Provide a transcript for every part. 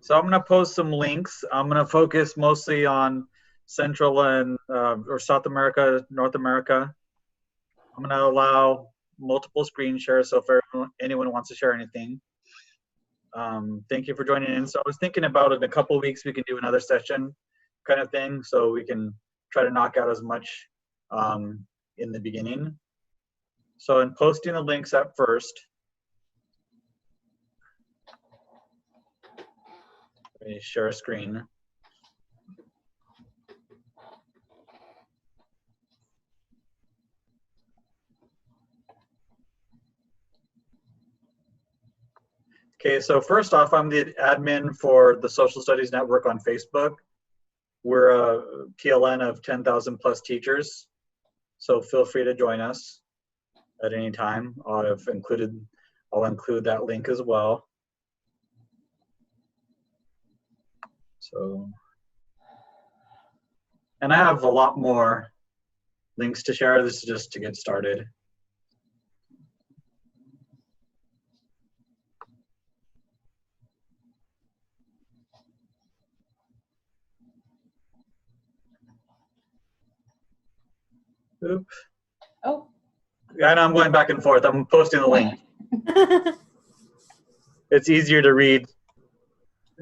So I'm going to post some links. I'm going to focus mostly on Central and or South America, North America. I'm going to allow multiple screen shares, so if anyone wants to share anything. Thank you for joining in. So I was thinking about in a couple of weeks we can do another session kind of thing, so we can try to knock out as much in the beginning. So in posting the links at first, let me share a screen. Okay, so first off, I'm the admin for the Social Studies Network on Facebook. We're a PLN of 10,000 plus teachers, so feel free to join us at any time. I'll include that link as well. So, and I have a lot more links to share. This is just to get started. Oop. Oh. Yeah, I know I'm going back and forth. I'm posting the link. It's easier to read.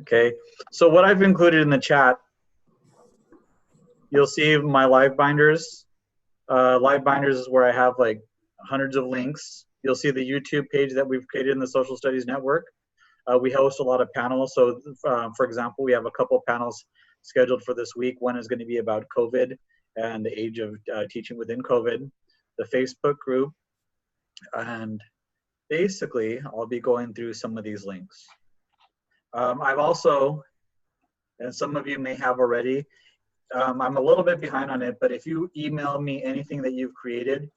Okay, so what I've included in the chat, you'll see my live binders. Live binders is where I have like hundreds of links. You'll see the YouTube page that we've created in the Social Studies Network. We host a lot of panels. So for example, we have a couple panels scheduled for this week. One is going to be about COVID and the age of teaching within COVID, the Facebook group, and basically I'll be going through some of these links. I've also, and some of you may have already, I'm a little bit behind on it, but if you email me anything that you've created,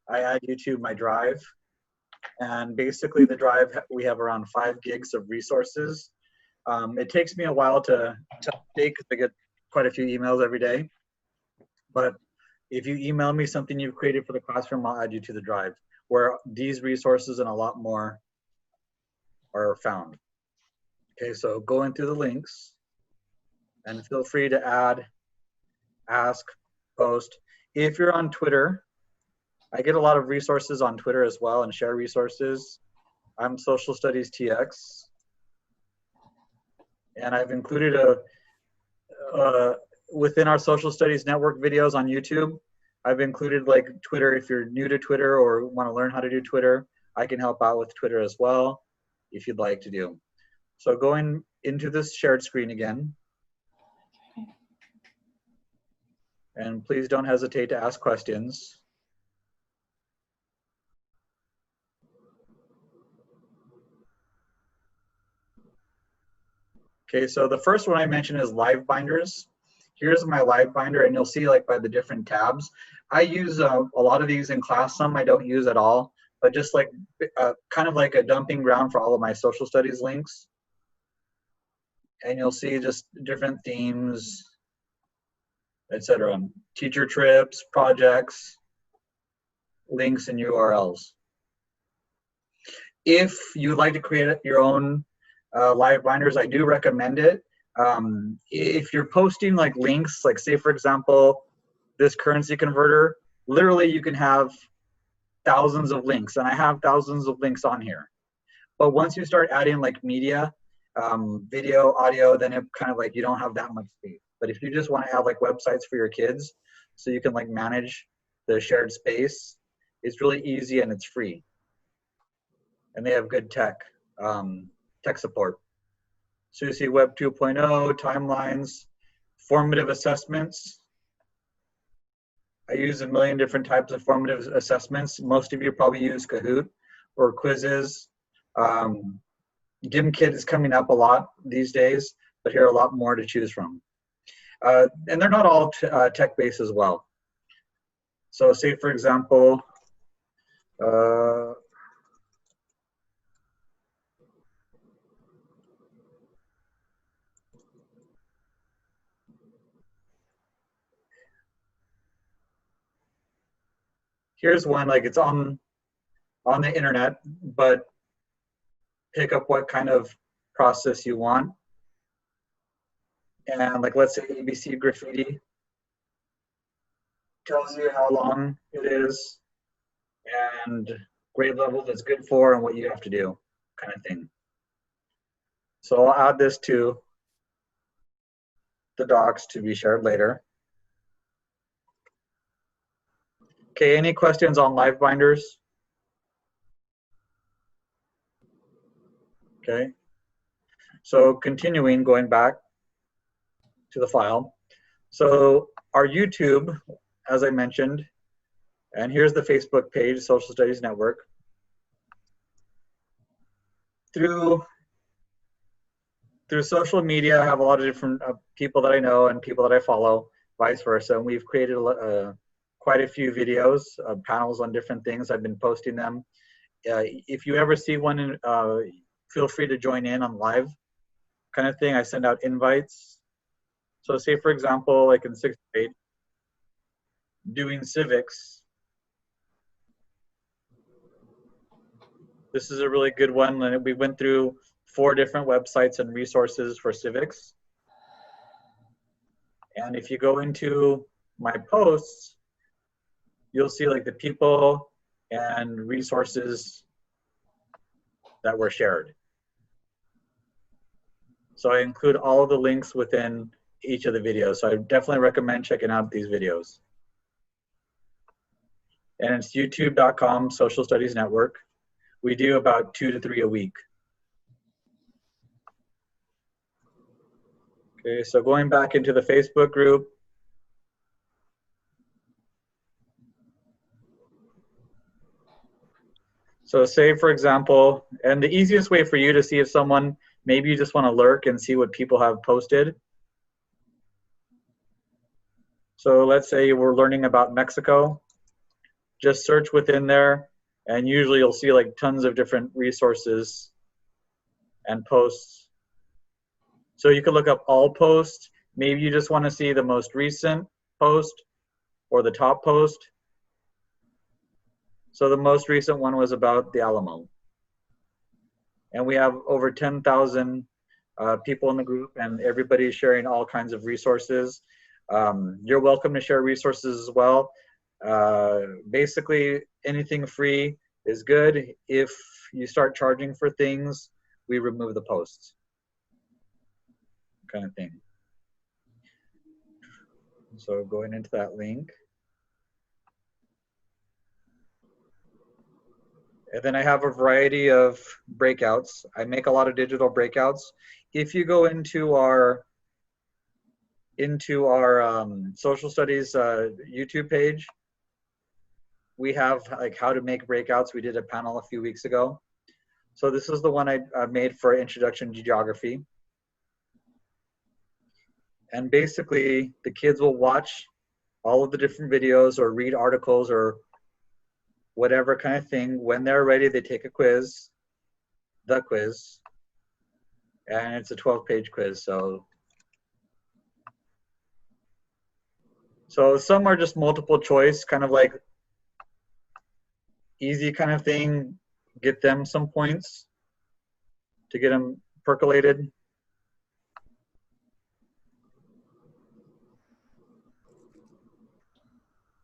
I add you to my drive. And basically the drive, we have around 5 gigs of resources. It takes me a while to update because I get quite a few emails every day. But if you email me something you've created for the classroom, I'll add you to the drive where these resources and a lot more are found. Okay, so going through the links, and feel free to add, ask, post. If you're on Twitter, I get a lot of resources on Twitter as well and share resources. I'm Social Studies TX. And I've included within our Social Studies Network videos on YouTube, I've included like Twitter. If you're new to Twitter or want to learn how to do Twitter, I can help out with Twitter as well if you'd like to do. So going into this shared screen again. And please don't hesitate to ask questions. Okay, so the first one I mentioned is live binders. Here's my live binder, and you'll see like by the different tabs. I use a lot of these in class, some I don't use at all, but just like kind of like a dumping ground for all of my social studies links. And you'll see just different themes, etc. Teacher trips, projects, links, and URLs. If you'd like to create your own live binders, I do recommend it. If you're posting like links, like say for example, this currency converter, literally you can have thousands of links, and I have thousands of links on here. But once you start adding like media, video, audio, then it kind of like you don't have that much space. But if you just want to have like websites for your kids, so you can like manage the shared space, it's really easy and it's free. And they have good tech support. So you see Web 2.0, timelines, formative assessments. I use a million different types of formative assessments. Most of you probably use Kahoot or quizzes. GimKit is coming up a lot these days, but here are a lot more to choose from. And they're not all tech-based as well. So say, for example, here's one, like it's on the internet, but pick up what kind of process you want. And like, let's say ABC graffiti tells you how long it is and grade level that's good for and what you have to do, kind of thing. So I'll add this to the docs to be shared later. Okay, any questions on live binders? Okay, so continuing, going back to the file. So our YouTube, as I mentioned, and here's the Facebook page, Social Studies Network. Through social media, I have a lot of different people that I know and people that I follow, vice versa. And we've created quite a few videos, panels on different things. I've been posting them. If you ever see one, feel free to join in on live kind of thing. I send out invites. So say, for example, like in 6th grade, doing civics. This is a really good one. And we went through 4 different websites and resources for civics. And if you go into my posts, you'll see like the people and resources that were shared. So I include all of the links within each of the videos. So I definitely recommend checking out these videos. And it's youtube.com Social Studies Network. We do about 2 to 3 a week. Okay, so going back into the Facebook group. So say, for example, and the easiest way for you to see if someone, maybe you just want to lurk and see what people have posted. So let's say we're learning about Mexico. Just search within there, and usually you'll see like tons of different resources and posts. So you can look up all posts. Maybe you just want to see the most recent post or the top post. So the most recent one was about the Alamo. And we have over 10,000 people in the group, and everybody's sharing all kinds of resources. You're welcome to share resources as well. Basically, anything free is good. If you start charging for things, we remove the posts, kind of thing. So going into that link. And then I have a variety of breakouts. I make a lot of digital breakouts. If you go into our social studies YouTube page, we have like how to make breakouts. We did a panel a few weeks ago. So this is the one I made for Introduction to Geography. And basically the kids will watch all of the different videos or read articles or whatever kind of thing. When they're ready, they take a quiz, the quiz, and it's a 12-page quiz. So some are just multiple choice, kind of like easy kind of thing, get them some points to get them percolated.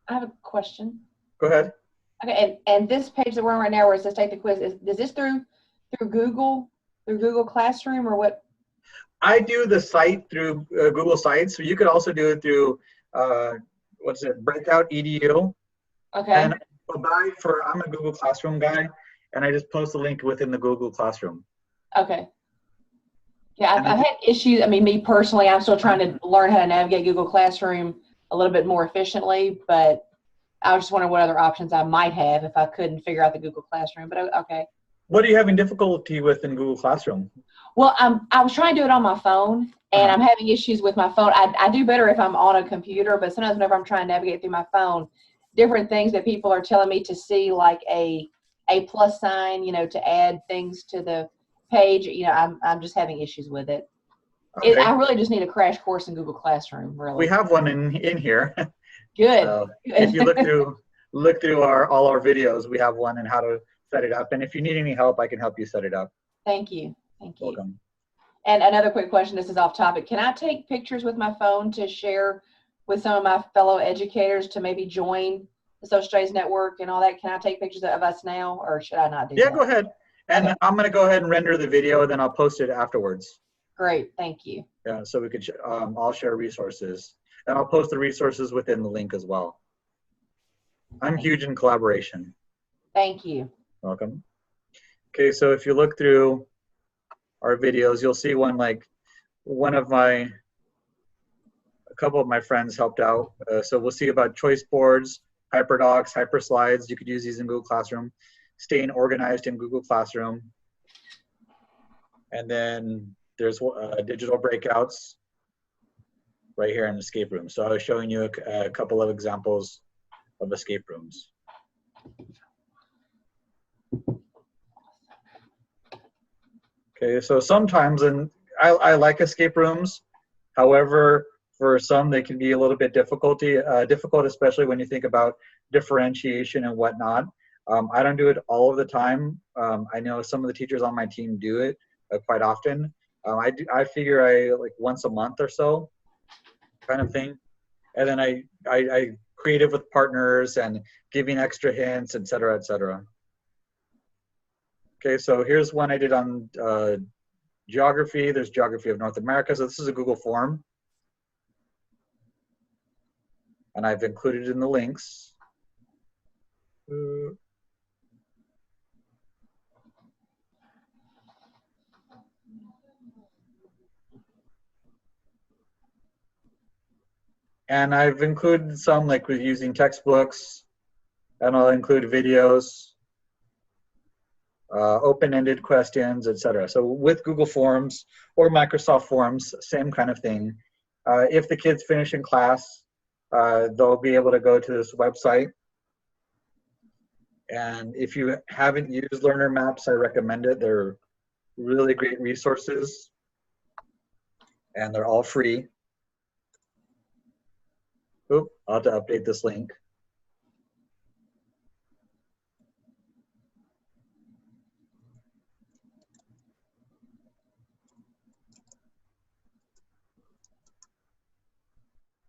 I have a question. Go ahead. Okay, and this page that we're on right now where it says take the quiz, is this through Google Classroom or what? I do the site through Google Sites, so you could also do it through Breakout edu. Okay. And I'm a Google Classroom guy, and I just post the link within the Google Classroom. Okay. Yeah, I've had issues. I mean, me personally, I'm still trying to learn how to navigate Google Classroom a little bit more efficiently, but I was just wondering what other options I might have if I couldn't figure out the Google Classroom, but okay. What are you having difficulty with in Google Classroom? Well, I was trying to do it on my phone, and I'm having issues with my phone. I do better if I'm on a computer, but sometimes whenever I'm trying to navigate through my phone, different things that people are telling me to see, like a plus sign, to add things to the page, I'm just having issues with it. Okay. I really just need a crash course in Google Classroom, really. We have one in here. Good. So if you look through all our videos, we have one on how to set it up. And if you need any help, I can help you set it up. Thank you. Thank you. Welcome. And another quick question, this is off topic. Can I take pictures with my phone to share with some of my fellow educators to maybe join the Social Studies Network and all that? Can I take pictures of us now, or should I not do Yeah, that? go ahead. And Okay. I'm going to go ahead and render the video, then I'll post it afterwards. Great, thank you. Yeah, so we could, I'll share resources. And I'll post the resources within the link as well. I'm huge in collaboration. Thank you. Welcome. Okay, so if you look through our videos, you'll see one like a couple of my friends helped out. So we'll see about choice boards, hyperdocs, hyperslides. You could use these in Google Classroom, staying organized in Google Classroom. And then there's digital breakouts right here in escape rooms. So I was showing you a couple of examples of escape rooms. Okay, so sometimes, and I like escape rooms. However, for some, they can be a little bit difficult, especially when you think about differentiation and whatnot. I don't do it all of the time. I know some of the teachers on my team do it quite often. I figure like once a month or so, kind of thing. And then I create it with partners and giving extra hints, et cetera, et cetera. Okay, so here's one I did on geography. There's geography of North America. So this is a Google form. And I've included in the links. And I've included some like with using textbooks, and I'll include videos, open-ended questions, etc. So with Google Forms or Microsoft Forms, same kind of thing. If the kids finish in class, they'll be able to go to this website. And if you haven't used Learner Maps, I recommend it. They're really great resources, and they're all free. Oop, I'll have to update this link.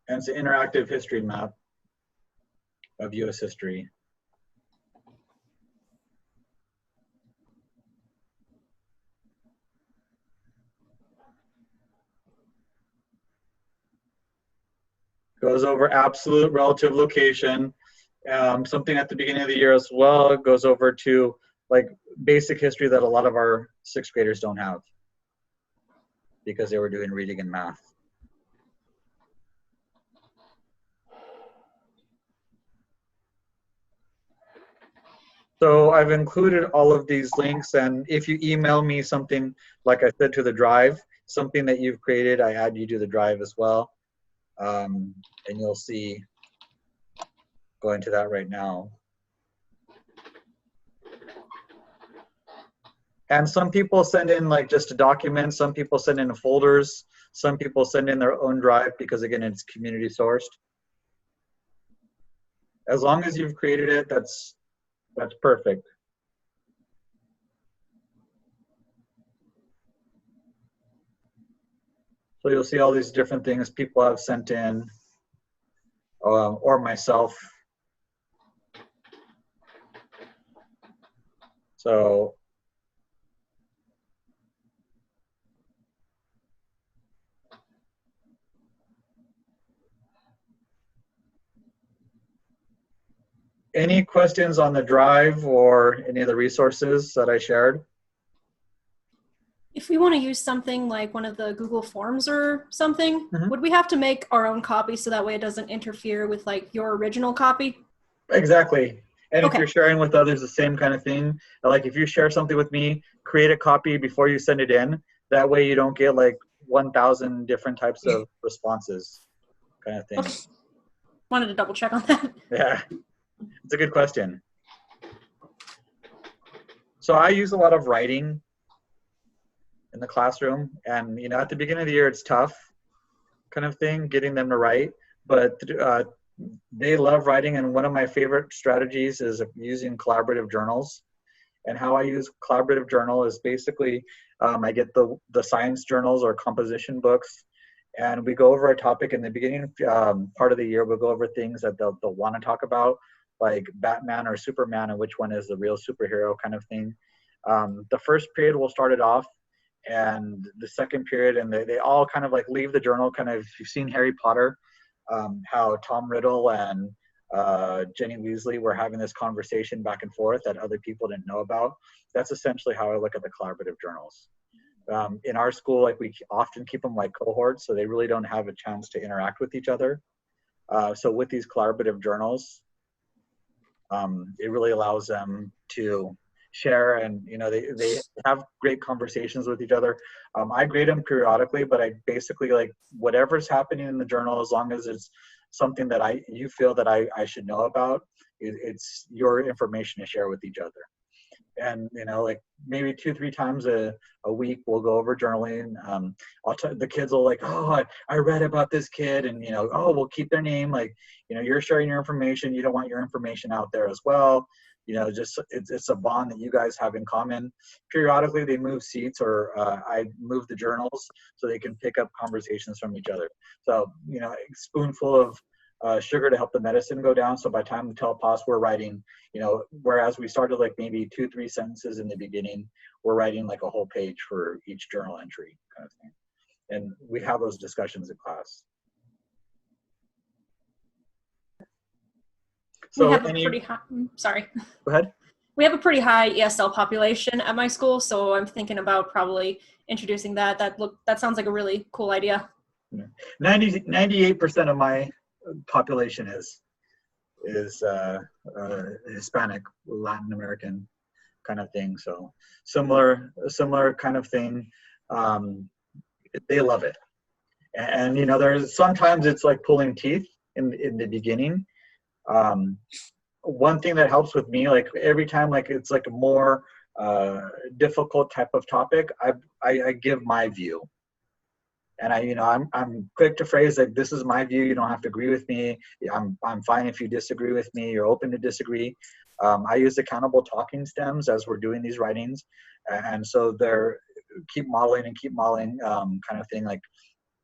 And it's an interactive history map of US history. Goes over absolute relative location. Something at the beginning of the year as well. It goes over to like basic history that a lot of our sixth graders don't have because they were doing reading and math. So I've included all of these links, and if you email me something, like I said, to the drive, something that you've created, I add you to the drive as well. And you'll see, go into that right now. And some people send in like just a document, some people send in folders, some people send in their own drive because again, it's community sourced. As long as you've created it, that's perfect. So you'll see all these different things people have sent in, or myself. So any questions on the drive or any of the resources that I shared? If we want to use something like one of the Google Forms or something, would we have to make our own copy so that way it doesn't interfere with like your original copy? Exactly. And Okay. if you're sharing with others, the same kind of thing. Like if you share something with me, create a copy before you send it in. That way you don't get like 1,000 different types of responses kind of thing. Okay. Wanted to double check on that. Yeah, it's a good question. So I use a lot of writing in the classroom, and you know, at the beginning of the year, it's tough kind of thing, getting them to write, but they love writing, and one of my favorite strategies is using collaborative journals. And how I use collaborative journal is basically I get the science journals or composition books, and we go over a topic in the beginning part of the year. We'll go over things that they'll want to talk about, like Batman or Superman, and which one is the real superhero kind of thing. The first period we'll start it off, and the second period, and they all kind of like leave the journal kind of, if you've seen Harry Potter, how Tom Riddle and Jenny Weasley were having this conversation back and forth that other people didn't know about. That's essentially how I look at the collaborative journals. In our school, like we often keep them like cohorts, so they really don't have a chance to interact with each other. So with these collaborative journals, it really allows them to share, and they have great conversations with each other. I grade them periodically, but I basically like whatever's happening in the journal, as long as it's something that you feel that I should know about, it's your information to share with each other. And like maybe 2-3 times a week we'll go over journaling. The kids will like, oh, I read about this kid, and oh, we'll keep their name, like you're sharing your information, you don't want your information out there as well. Just it's a bond that you guys have in common. Periodically they move seats, or I move the journals so they can pick up conversations from each other. So a spoonful of sugar to help the medicine go down. So by the time we tell pause, we're writing, whereas we started like maybe 2-3 sentences in the beginning, we're writing like a whole page for each journal entry kind of thing. And we have those discussions in class. So we have a pretty high, sorry. Go ahead. We have a pretty high ESL population at my school, so I'm thinking about probably introducing that. That sounds like a really cool idea. 98% of my population is Hispanic, Latin American kind of thing. So similar kind of thing. They love it, and there's sometimes it's like pulling teeth in the beginning. One thing that helps with me, like every time like it's like a more difficult type of topic, I give my view. And I'm quick to phrase like, this is my view. You don't have to agree with me. I'm fine if you disagree with me. You're open to disagree. I use accountable talking stems as we're doing these writings, and so they're keep modeling kind of thing. Like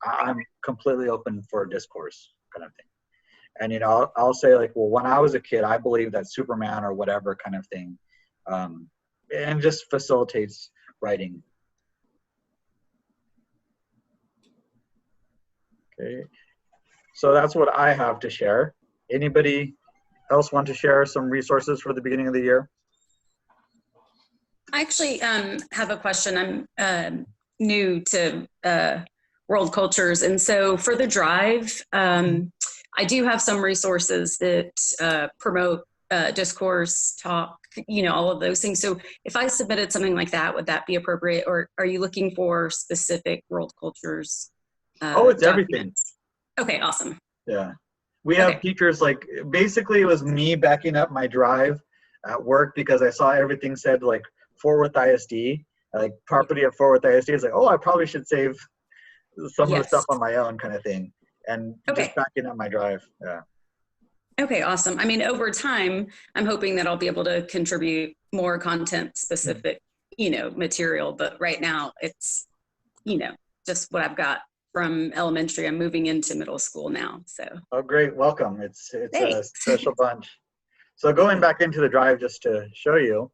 I'm completely open for discourse kind of thing. And I'll say like, well, when I was a kid, I believed that Superman or whatever kind of thing, and just facilitates writing. Okay, so that's what I have to share. Anybody else want to share some resources for the beginning of the year? I actually have a question. I'm new to world cultures, and so for the drive, I do have some resources that promote discourse, talk, all of those things. So if I submitted something like that, would that be appropriate, or are you looking for specific world cultures? It's everything. Okay, awesome. Yeah. We have teachers, like, basically it was me backing up my drive at work because I saw everything said like Fort Worth ISD, like property of Fort Worth ISD. It's like, oh, I probably should save some of the stuff on my own kind of thing. And just backing up my drive. Yeah. Okay, awesome. I mean, over time, I'm hoping that I'll be able to contribute more content specific, material. But right now it's, just what I've got from elementary. I'm moving into middle school now. So. Oh, great. Welcome. It's a special bunch. So going back into the drive, just to show you,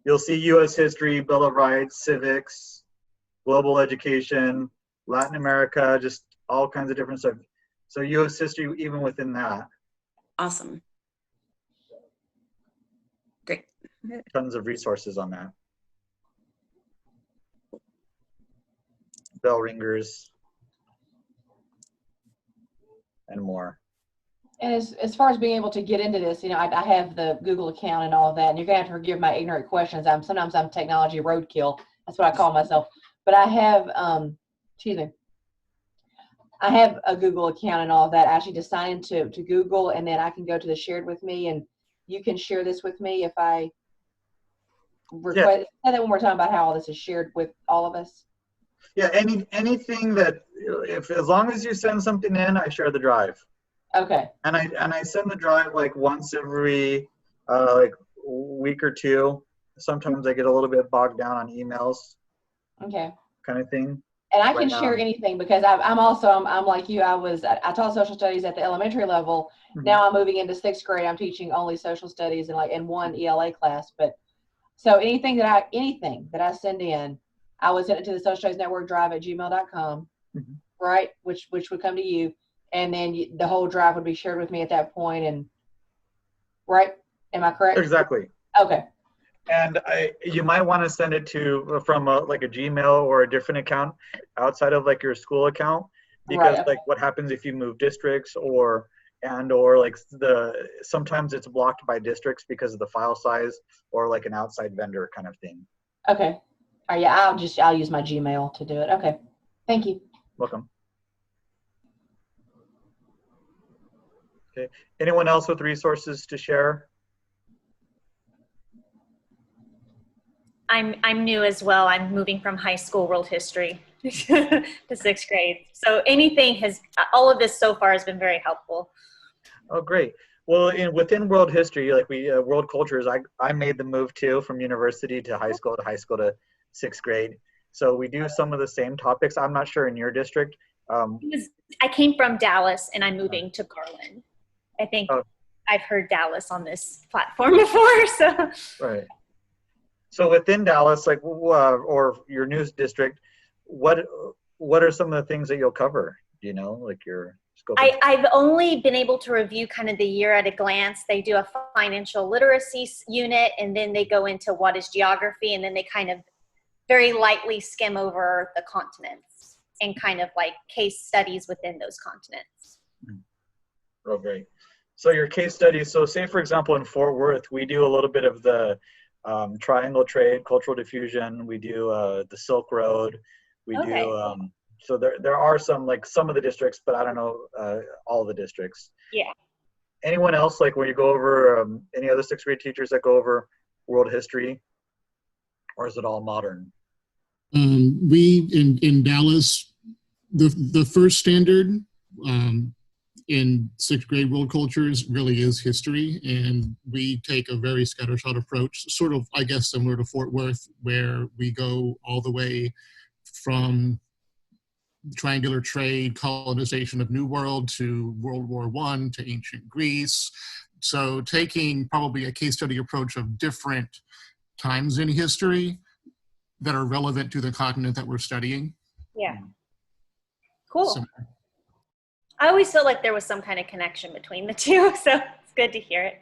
you'll see U.S. history, Bill of Rights, civics, global education, Latin America, just all kinds of different stuff. So U.S. history, even within that. Awesome. Great. Tons of resources on that. Bell ringers and more. And as far as being able to get into this, I have the Google account and all of that, and you're gonna have to forgive my ignorant questions. Sometimes I'm technology roadkill. That's what I call myself. But I have, I have a Google account and all of that. I actually just sign into Google, and then I can go to the shared with me, and you can share this with me if I request. Say that one more time about how all this is shared with all of us. Yeah, anything that, as long as you send something in, I share the drive. Okay. And I send the drive like once every like week or two. Sometimes I get a little bit bogged down on emails, Okay. kind of thing. And I can share anything because I'm also, I'm like you, I taught social studies at the elementary level. Mhm. Now I'm moving into 6th grade. I'm teaching only social studies and like in one ELA class. But so anything that I send in, I would send it to the social studies network drive at gmail.com, Mhm. right? Which would come to you. And then the whole drive would be shared with me at that point. And right? Am I correct? Exactly. Okay. And you might want to send it to from like a Gmail or a different account outside of like your school account, because Right. like what happens if you move districts or like sometimes it's blocked by districts because of the file size or like an outside vendor kind of thing. Okay. All right. Yeah, I'll use my Gmail to do it. Okay. Thank you. Welcome. Okay. Anyone else with resources to share? I'm new as well. I'm moving from high school world history to 6th grade. So all of this so far has been very helpful. Oh, great. Well, within world history, like world cultures, I made the move too from university to high school to 6th grade. So we do some of the same topics. I'm not sure in your district. I came from Dallas and I'm moving to Garland. I think I've heard Dallas on this platform before. So. Right. So within Dallas, like, or your news district, what are some of the things that you'll cover? Do you know, like your scope? I've only been able to review kind of the year at a glance. They do a financial literacy unit, and then they go into what is geography, and then they kind of very lightly skim over the continents and kind of like case studies within those continents. Oh, great. So your case studies, so say for example in Fort Worth, we do a little bit of the triangle trade, cultural diffusion. We do the Silk Road. We do, so there are some of the districts, but I don't know all the districts. Yeah. Anyone else, like when you go over, any other 6th grade teachers that go over world history, or is it all modern? We in Dallas, the first standard in 6th grade world cultures really is history, and we take a very scattershot approach, sort of, I guess, similar to Fort Worth, where we go all the way from triangular trade, colonization of New World to World War I to ancient Greece. So taking probably a case study approach of different times in history that are relevant to the continent that we're studying. Yeah. Cool. So, I always felt like there was some kind of connection between the two, so it's good to hear it.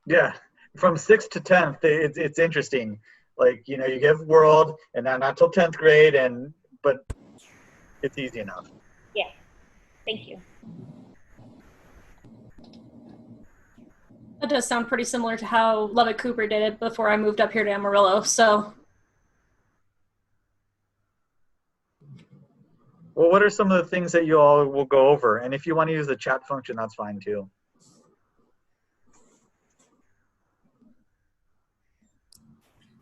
Yeah, from 6th to 10th, it's interesting. Like, you know, you give world, and then not till 10th grade, but it's easy enough. Yeah, thank you. That does sound pretty similar to how Lubbock Cooper did it before I moved up here to Amarillo, so. Well, what are some of the things that you all will go over? And if you want to use the chat function, that's fine too.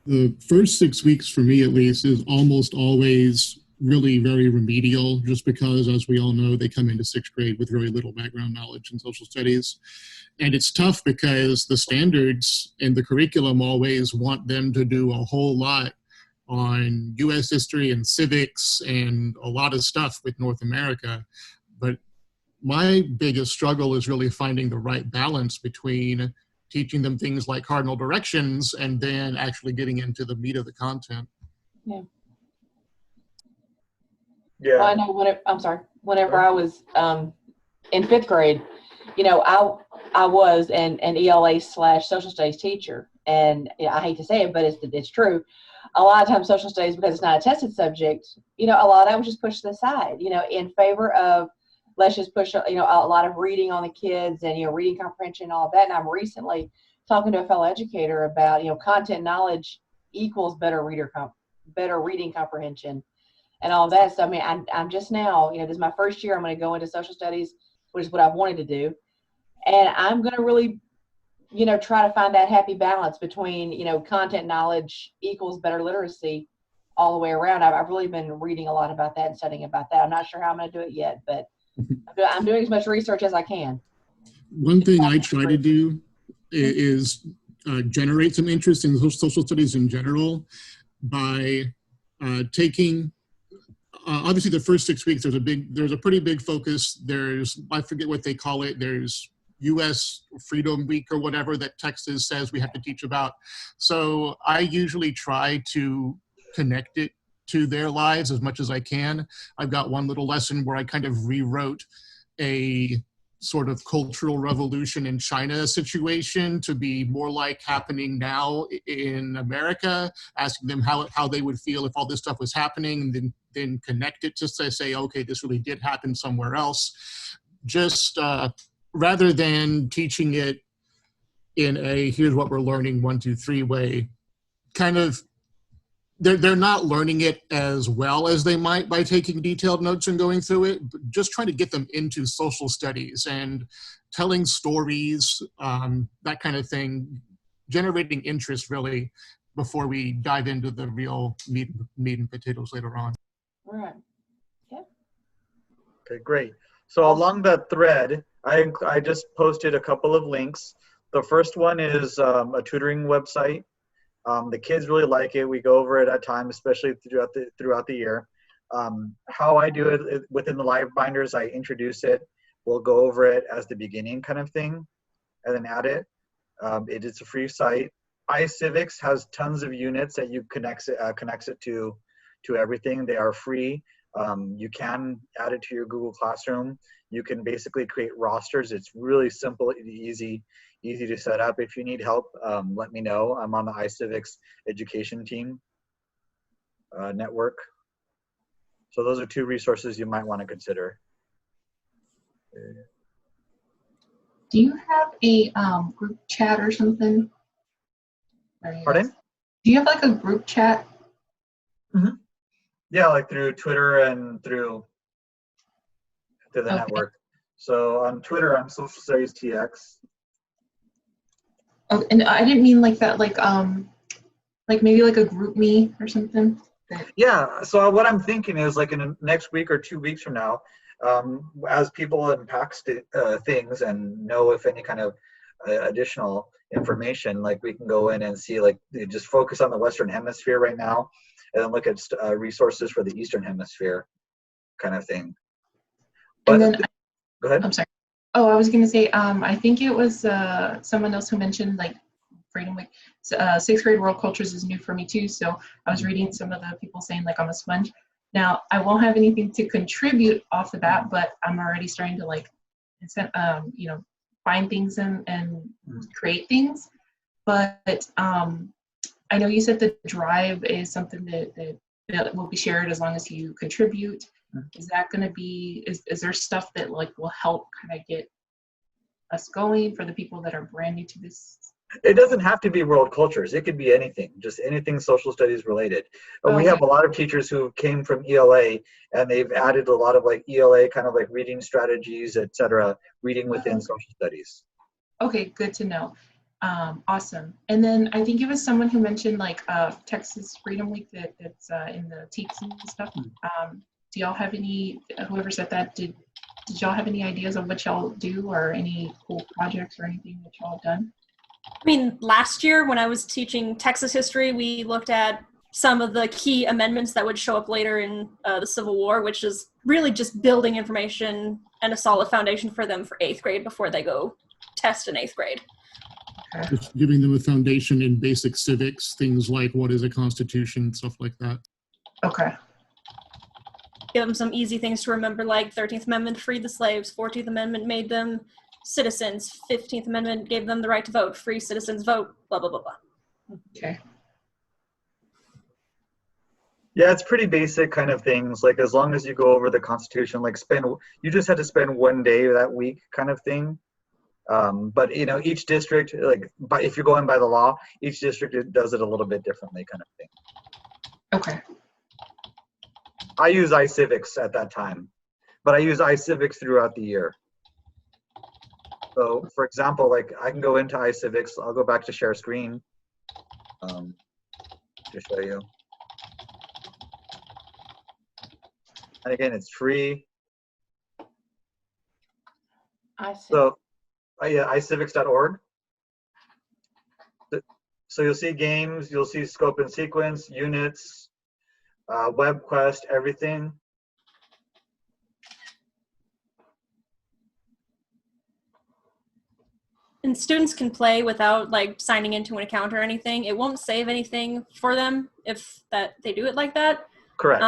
the first 6 weeks for me, at least, is almost always really very remedial, just because, as we all know, they come into 6th grade with very little background knowledge in social studies. And it's tough because the standards and the curriculum always want them to do a whole lot on US history and civics and a lot of stuff with North America. But my biggest struggle is really finding the right balance between teaching them things like cardinal directions and then actually getting into the meat of the content. Yeah. Yeah. Well, I know whenever I was in 5th grade, you know, I was an ELA/social studies teacher, and I hate to say it, but it's true. A lot of times social studies, because it's not a tested subject, you know, a lot of that was just pushed to the side, you know, in favor of let's just push, you know, a lot of reading on the kids and, you know, reading comprehension and all of that. And I'm recently talking to a fellow educator about, you know, content knowledge equals better reading comprehension and all of that. So, I mean, I'm just now, you know, this is my first year. I'm going to go into social studies, which is what I've wanted to do. And I'm going to really, you know, try to find that happy balance between, you know, content knowledge equals better literacy all the way around. I've really been reading a lot about that and studying about that. I'm not sure how I'm going to do it yet, but I'm doing as much research as I can. One thing I try to do is generate some interest in social studies in general by taking, obviously the first 6 weeks, there's a pretty big focus. I forget what they call it. There's US Freedom Week or whatever that Texas says we have to teach about. So I usually try to connect it to their lives as much as I can. I've got one little lesson where I kind of rewrote a sort of cultural revolution in China situation to be more like happening now in America, asking them how they would feel if all this stuff was happening, and then connect it to say, okay, this really did happen somewhere else. Just rather than teaching it in a here's what we're learning 1, 2, 3 way, kind of they're not learning it as well as they might by taking detailed notes and going through it, but just trying to get them into social studies and telling stories, that kind of thing, generating interest really before we dive into the real meat and potatoes later on. All right. Yeah. Okay, great. So along that thread, I just posted a couple of links. The first one is a tutoring website. The kids really like it. We go over it at times, especially throughout the year. How I do it within the live binders, I introduce it. We'll go over it as the beginning kind of thing, and then add it. It is a free site. Icivics has tons of units that you connects it to everything. They are free. You can add it to your Google Classroom. You can basically create rosters. It's really simple, easy to set up. If you need help, let me know. I'm on the Icivics education team network. So those are 2 resources you might want to consider. Do you have a group chat or something? Pardon? Do you have like a group chat? Mm-hmm. Yeah, like through Twitter and through the Okay. network. So on Twitter, I'm Social Studies TX. Oh, and I didn't mean like that, like maybe like a group me or something. Yeah, so what I'm thinking is like in the next week or 2 weeks from now, as people unpack things and know if any kind of additional information, like we can go in and see, like just focus on the Western Hemisphere right now and then look at resources for the Eastern Hemisphere kind of thing. But And then, go ahead. I'm sorry. Oh, I was going to say, I think it was someone else who mentioned like Freedom Week. 6th grade world cultures is new for me too. So I was reading some of the people saying like I'm a sponge. Now I won't have anything to contribute off the bat, but I'm already starting to like, find things and create things. But I know you said the drive is something that will be shared as long as you contribute. Is that going to be, is there stuff that like will help kind of get us going for the people that are brand new to this? It doesn't have to be world cultures. It could be anything, just anything social studies related. Okay. We have a lot of teachers who came from ELA, and they've added a lot of like ELA kind of like reading strategies, etc., reading within social studies. Okay, good to know. Awesome. And then I think it was someone who mentioned like Texas Freedom Week that's in the teaks and stuff. Do y'all have any, whoever said that, did y'all have any ideas of what y'all do or any cool projects or anything that y'all have done? I mean, last year when I was teaching Texas history, we looked at some of the key amendments that would show up later in the Civil War, which is really just building information and a solid foundation for them for 8th grade before they go test in 8th grade. Just giving them a foundation in basic civics, things like what is a constitution, stuff like that. Okay. Give them some easy things to remember, like 13th Amendment freed the slaves, 14th Amendment made them citizens, 15th Amendment gave them the right to vote, free citizens vote, blah, blah, blah, blah. Okay. Yeah, it's pretty basic kind of things. Like as long as you go over the Constitution, like you just had to spend 1 day that week kind of thing. But each district, like if you're going by the law, each district does it a little bit differently kind of thing. Okay. I use Icivics at that time, but I use Icivics throughout the year. So for example, like I can go into Icivics, I'll go back to share screen to show you. And again, it's free. I see. So yeah, icivics.org. So you'll see games, you'll see scope and sequence, units, web quest, everything. And students can play without like signing into an account or anything. It won't save anything for them if they do it like that. Correct.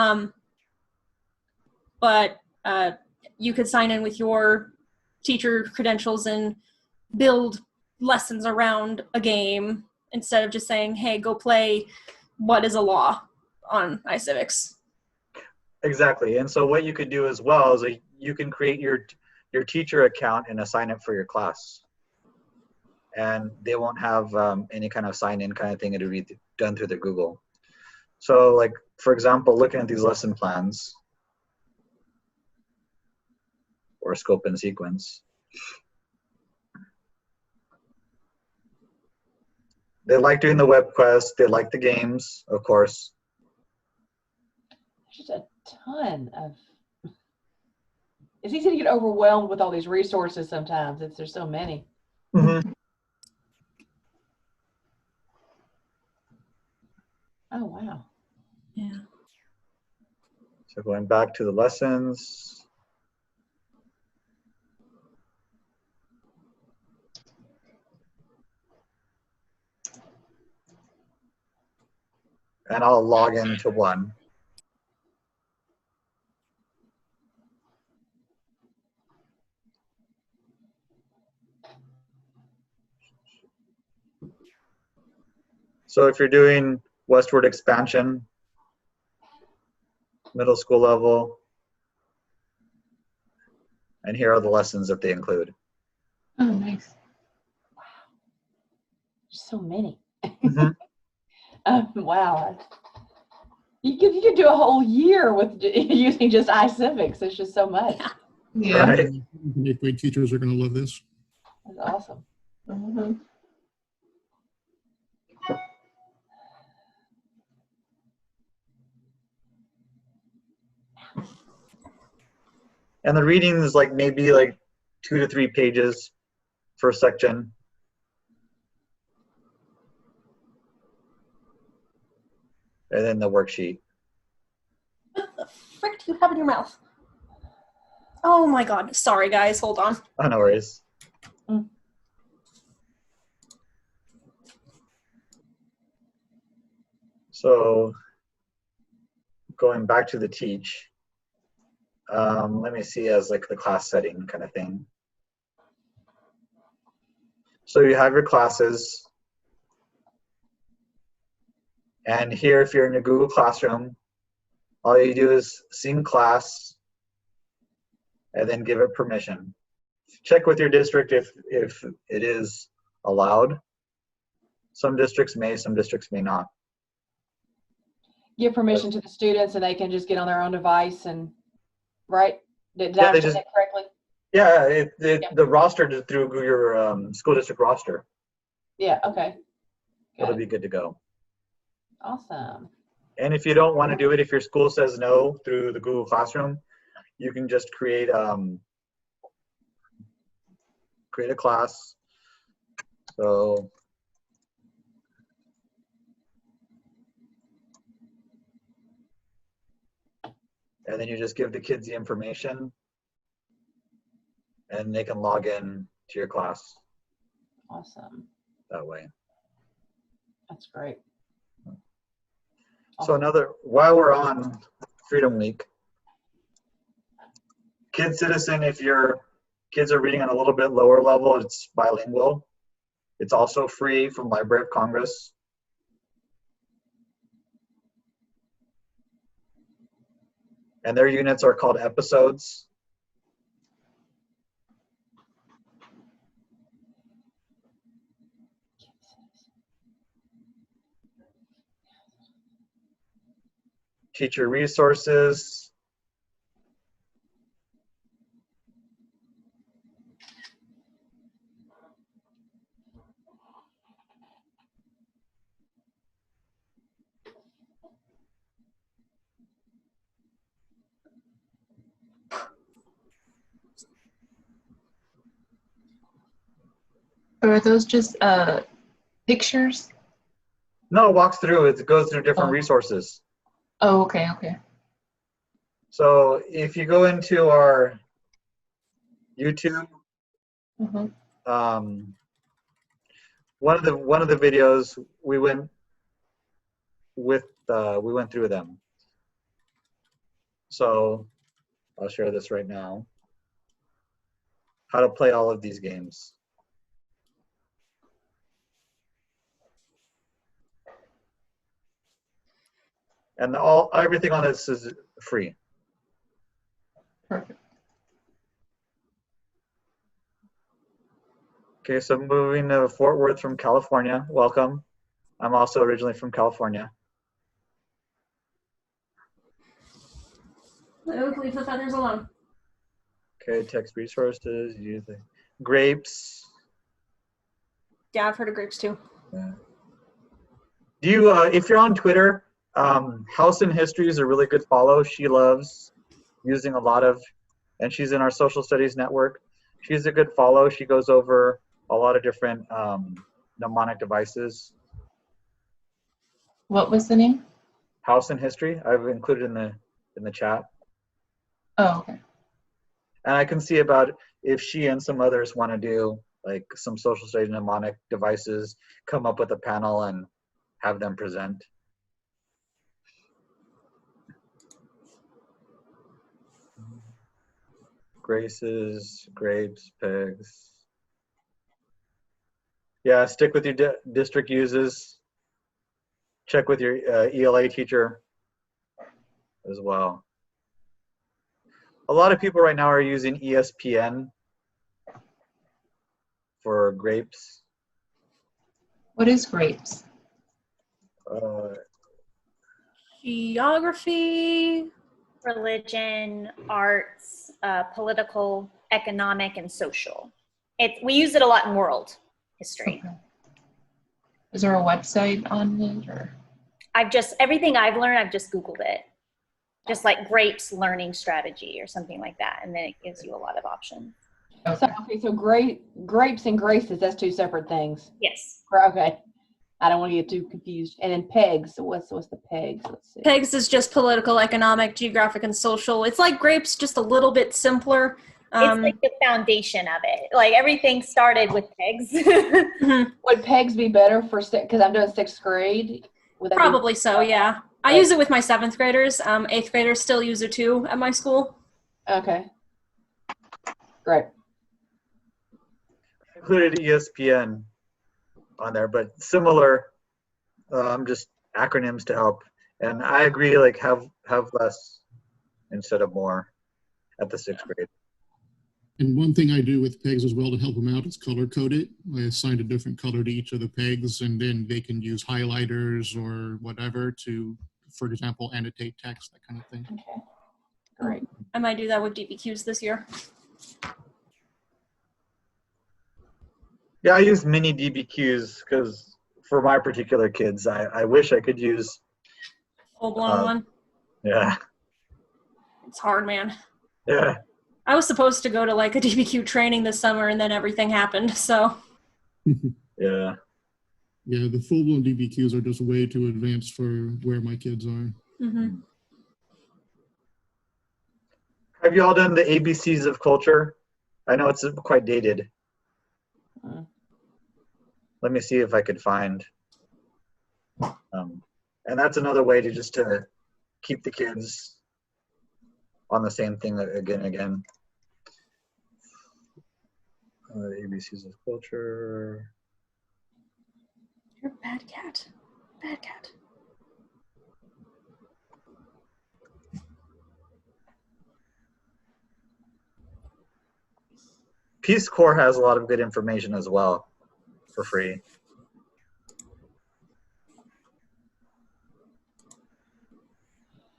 But you could sign in with your teacher credentials and build lessons around a game instead of just saying, hey, go play What is a Law on Icivics. Exactly. And so what you could do as well is you can create your teacher account and assign it for your class. And they won't have any kind of sign-in kind of thing. It'll be done through the Google. So like, for example, looking at these lesson plans or scope and sequence, they like doing the web quest. They like the games, of course. There's a ton of, it's easy to get overwhelmed with all these resources sometimes. There's so many. Mm-hmm. Oh, wow. Yeah. So going back to the lessons. And I'll log into one. So if you're doing westward expansion, middle school level, and here are the lessons that they include. Oh, nice. There's so many. Mm-hmm. Wow. You could do a whole year with using just iCivics. There's just so much. Yeah. Right. Eighth grade teachers are going to love this. That's awesome. Mm-hmm. And the reading is like maybe like 2 to 3 pages per section. And then the worksheet. What the frick do you have in your mouth? Oh my god. Sorry, guys. Hold on. Oh, no worries. Mm. So going back to the teach, let me see as like the class setting kind of thing. So you have your classes. And here, if you're in a Google Classroom, all you do is sync class and then give it permission. Check with your district if it is allowed. Some districts may, some districts may not. Give permission to the students and they can just get on their own device and, right? Did Yeah, I they understand that correctly? Yeah, Yeah. the roster is through your school district roster. Yeah, okay. Got It'll it. be good to go. Awesome. And if you don't want to do it, if your school says no through the Google Classroom, you can just create a class. So and then you just give the kids the information and they can log in to your class Awesome. that way. That's great. So while we're on Freedom Week, Kid Citizen, if your kids are reading on a little bit lower level, it's bilingual. It's also free from Library of Congress. And their units are called episodes. Teacher resources. Or are those just pictures? No, it walks through. It goes through different Oh. resources. Oh, okay, okay. So if you go into our YouTube, Mhm. one of the videos we went through them. So I'll share this right now. How to play all of these games. And everything on this is free. Perfect. Okay, so moving to Fort Worth from California. Welcome. I'm also originally from California. Leave the feathers alone. Okay, text resources, grapes. Yeah, I've heard of grapes too. Yeah. Do you, if you're on Twitter, House in History is a really good follow. She loves using a lot of, and she's in our social studies network. She's a good follow. She goes over a lot of different mnemonic devices. What was the name? House in History. I've included in the chat. Oh, okay. And I can see about if she and some others want to do like some social studies mnemonic devices, come up with a panel and have them present. Graces, grapes, pegs. Yeah, stick with your district uses. Check with your ELA teacher as well. A lot of people right now are using ESPN for grapes. What is grapes? Geography. Religion, arts, political, economic, and social. We use it a lot in world history. Okay. Is there a website on it, or? Everything I've learned, I've just Googled it. Just like grapes learning strategy or something like that. And then it gives you a lot of options. Okay. So grapes and graces, that's two separate things. Yes. Okay. I don't want to get too confused. And then pegs. So what's the pegs? Let's see. Pegs is just political, economic, geographic, and social. It's like grapes, just a little bit simpler. It's like the foundation of it. Like everything started with pegs. Would pegs be better for because I'm doing 6th grade? Would that Probably so, yeah. I use it with my 7th graders. 8th graders still use it too at my school. Okay. Great. Included ESPN on there, but similar, just acronyms to help. And I agree, like have less instead of more at the 6th grade. And one thing I do with pegs as well to help them out is color code it. I assign a different color to each of the pegs, and then they can use highlighters or whatever to, for example, annotate text, that kind of thing. Okay. Great. I might do that with DBQs this year. Yeah, I use mini DBQs because for my particular kids, I wish I could use Full-blown one. Yeah. It's hard, man. Yeah. I was supposed to go to like a DBQ training this summer, and then everything happened, so. Yeah. Yeah, the full-blown DBQs are just way too advanced for where my kids are. Mm-hmm. Have you all done the ABCs of culture? I know it's quite dated. Let me see if I could find. And that's another way to just to keep the kids on the same thing again and again. ABCs of culture. You're a bad cat. Bad cat. Peace Corps has a lot of good information as well for free.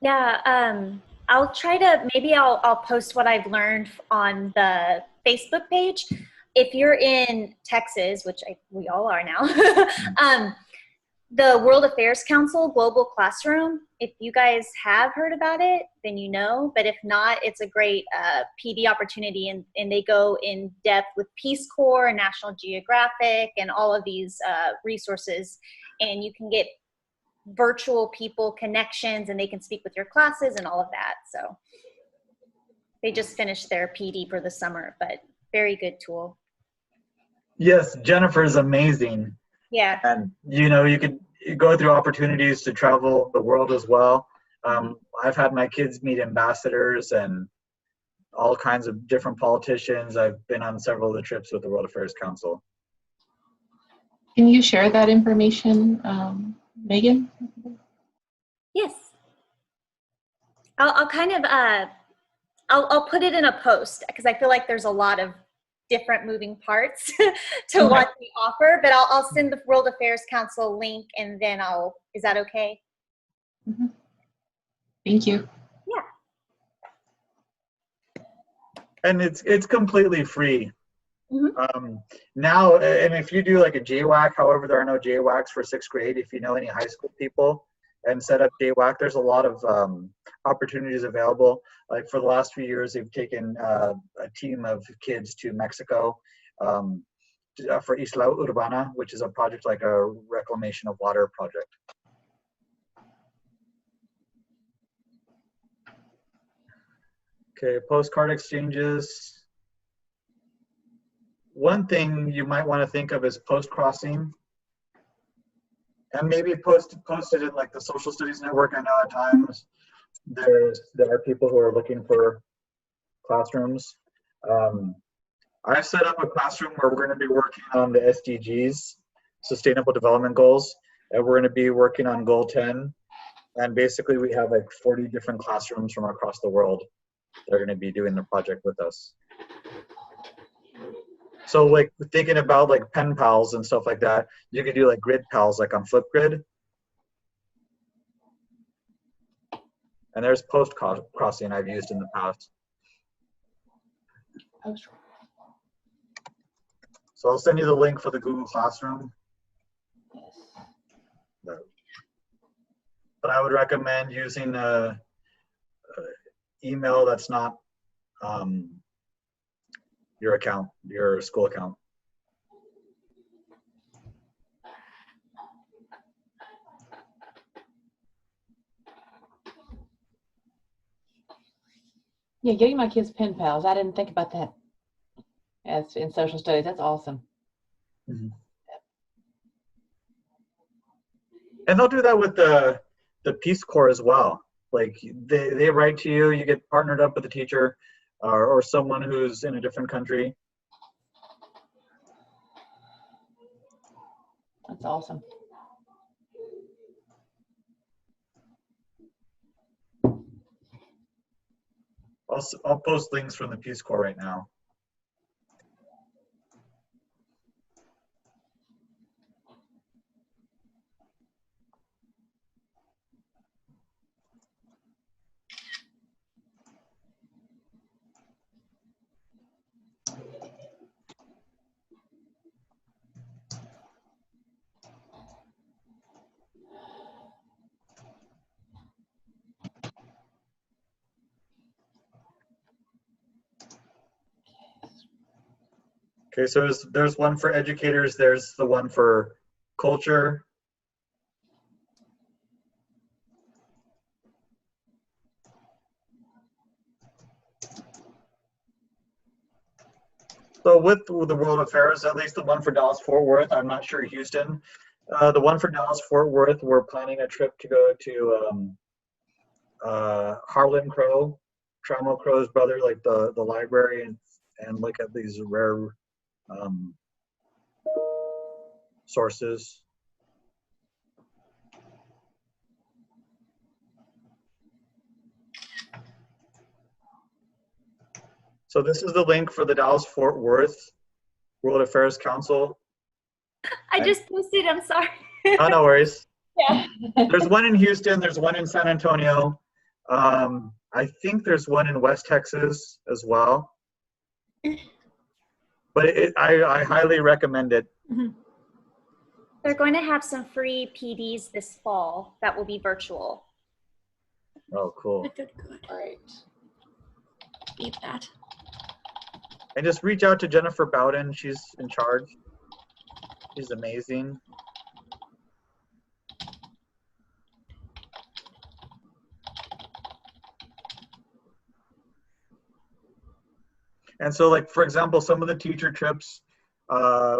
Yeah, I'll try to, maybe I'll post what I've learned on the Facebook page. If you're in Texas, which we all are now, the World Affairs Council Global Classroom, if you guys have heard about it, then you know, but if not, it's a great PD opportunity, and they go in depth with Peace Corps and National Geographic and all of these resources, and you can get virtual people connections, and they can speak with your classes and all of that. So they just finished their PD for the summer, but very good tool. Yes, Jennifer's amazing. Yeah. And you could go through opportunities to travel the world as well. I've had my kids meet ambassadors and all kinds of different politicians. I've been on several of the trips with the World Affairs Council. Can you share that information, Megan? Yes. I'll kind of, I'll put it in a post because I feel like there's a lot of different moving parts to what we offer, but I'll send the World Affairs Council link and then is that okay? Mm-hmm. Thank you. Yeah. And it's completely free. Mm-hmm. Now, and if you do like a JWAC, however, there are no JWACs for 6th grade. If you know any high school people and set up JWAC, there's a lot of opportunities available. Like for the last few years, they've taken a team of kids to Mexico for Isla Urbana, which is a project like a reclamation of water project. Okay, postcard exchanges. One thing you might want to think of is post-crossing. And maybe post it in like the Social Studies Network. I know at times there are people who are looking for classrooms. I've set up a classroom where we're going to be working on the SDGs, Sustainable Development Goals, and we're going to be working on Goal 10. And basically we have like 40 different classrooms from across the world that are going to be doing the project with us. So like thinking about like pen pals and stuff like that, you could do like grid pals like on Flipgrid. And there's post crossing I've used in the past. So I'll send you the link for the Google Classroom. But I would recommend using a email that's not your account, your school account. Yeah, getting my kids pen pals. I didn't think about that as in social studies. That's awesome. Mm-hmm. And they'll do that with the Peace Corps as well. Like they write to you, you get partnered up with a teacher or someone who's in a different country. That's awesome. I'll post links from the Peace Corps right now. Okay, so there's one for educators, there's the one for culture. So with the World Affairs, at least the one for Dallas-Fort Worth, I'm not sure Houston. The one for Dallas-Fort Worth, we're planning a trip to go to Harlan Crow, Trammell Crow's brother, like the library, and look at these rare sources. So this is the link for the Dallas-Fort Worth World Affairs Council. I just posted, I'm sorry. Oh, no worries. Yeah. There's one in Houston, there's one in San Antonio. I think there's one in West Texas as well. But I highly recommend it. Mm-hmm. They're going to have some free PDs this fall that will be virtual. Oh, cool. Good. All right. Need that. And just reach out to Jennifer Bowden. She's in charge. She's amazing. And so, like, for example, some of the teacher trips,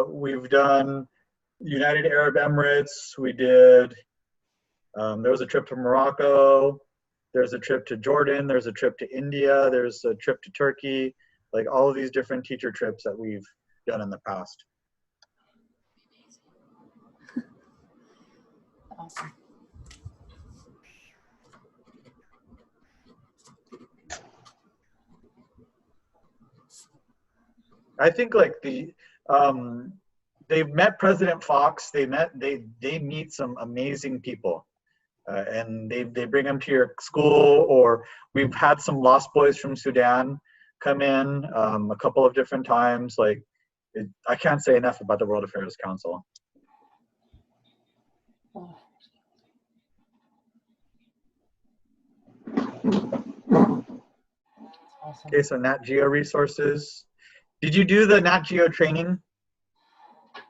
we've done United Arab Emirates. We did, there was a trip to Morocco. There's a trip to Jordan. There's a trip to India. There's a trip to Turkey. Like all of these different teacher trips that we've done in the past. Awesome. I think like they've met President Fox. They meet some amazing people, and they bring them to your school. Or we've had some Lost Boys from Sudan come in a couple of different times. Like I can't say enough about the World Affairs Council. Awesome. Okay, so Nat Geo Resources. Did you do the Nat Geo training?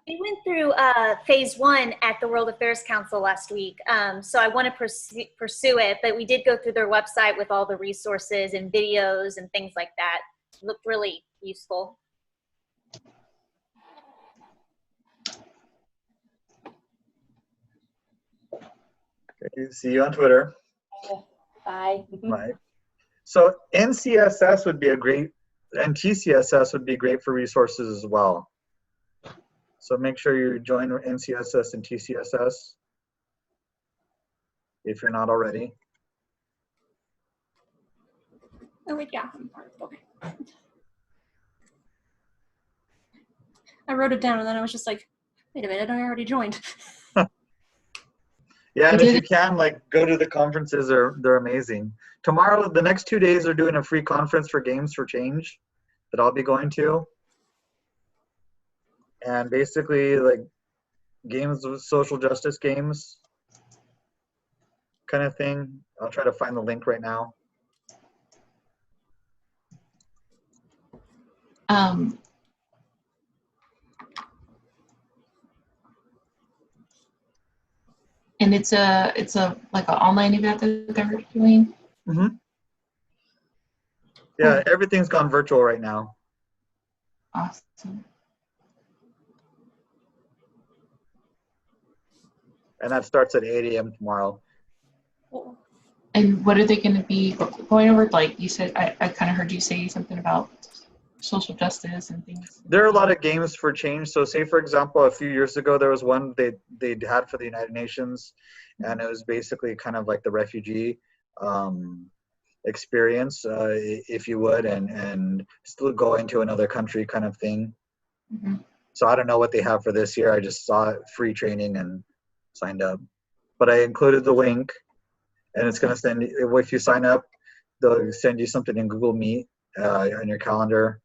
We went through phase 1 at the World Affairs Council last week. So I want to pursue it, but we did go through their website with all the resources and videos and things like that. It looked really useful. Okay, see you on Twitter. Bye. Right. So NCSS would be a great, and TCSS would be great for resources as well. So make sure you join NCSS and TCSS if you're not already. Oh wait, yeah, I'm part of it. Okay. I wrote it down and then I was just like, wait a minute, I already joined. Yeah, and if you can, like, go to the conferences, they're amazing. Tomorrow, the next 2 days, they're doing a free conference for Games for Change that I'll be going to. And basically, like, games with social justice games kind of thing. I'll try to find the link right now. And it's a like an online event that they're doing. Mm-hmm. Yeah, everything's gone virtual right now. Awesome. And that starts at 8 a.m. tomorrow. And what are they going to be going over? Like you said, I kind of heard you say something about social justice and things. There are a lot of games for change. So say, for example, a few years ago, there was one they had for the United Nations, and it was basically kind of like the refugee experience, if you would, and still go into another country kind of thing. Mm-hmm. So I don't know what they have for this year. I just saw it, free training, and signed up. But I included the link, and it's going to send you, if you sign up, they'll send you something in Google Meet on your calendar.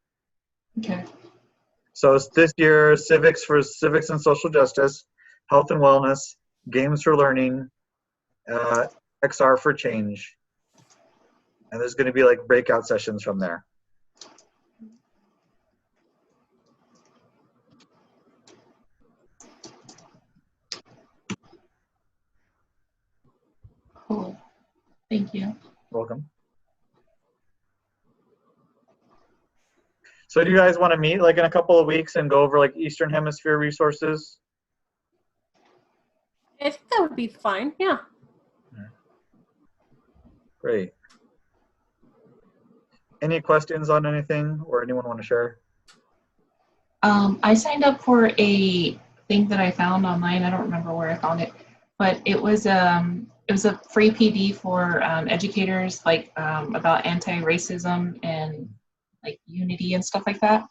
Okay. So it's this year, civics for civics and social justice, health and wellness, games for learning, XR for change. And there's going to be like breakout sessions from there. Cool. Thank you. Welcome. So do you guys want to meet like in a couple of weeks and go over like Eastern Hemisphere resources? I think that would be fine, yeah. Great. Any questions on anything or anyone want to share? I signed up for a thing that I found online. I don't remember where I found it, but it was a free PD for educators, like about anti-racism and like unity and stuff like that.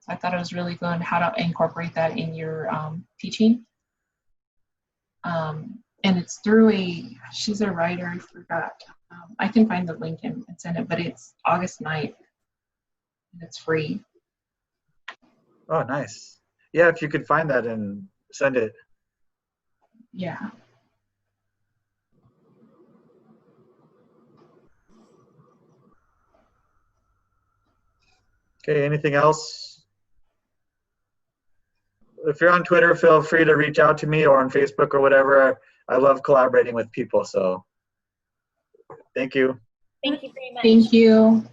So I thought it was really good how to incorporate that in your teaching. And it's through she's a writer, I forgot. I can find the link and send it, but it's August 9th. And it's free. Oh, nice. Yeah, if you could find that and send it. Yeah. Okay, anything else? If you're on Twitter, feel free to reach out to me, or on Facebook or whatever. I love collaborating with people, so thank you. Thank you very much. Thank you.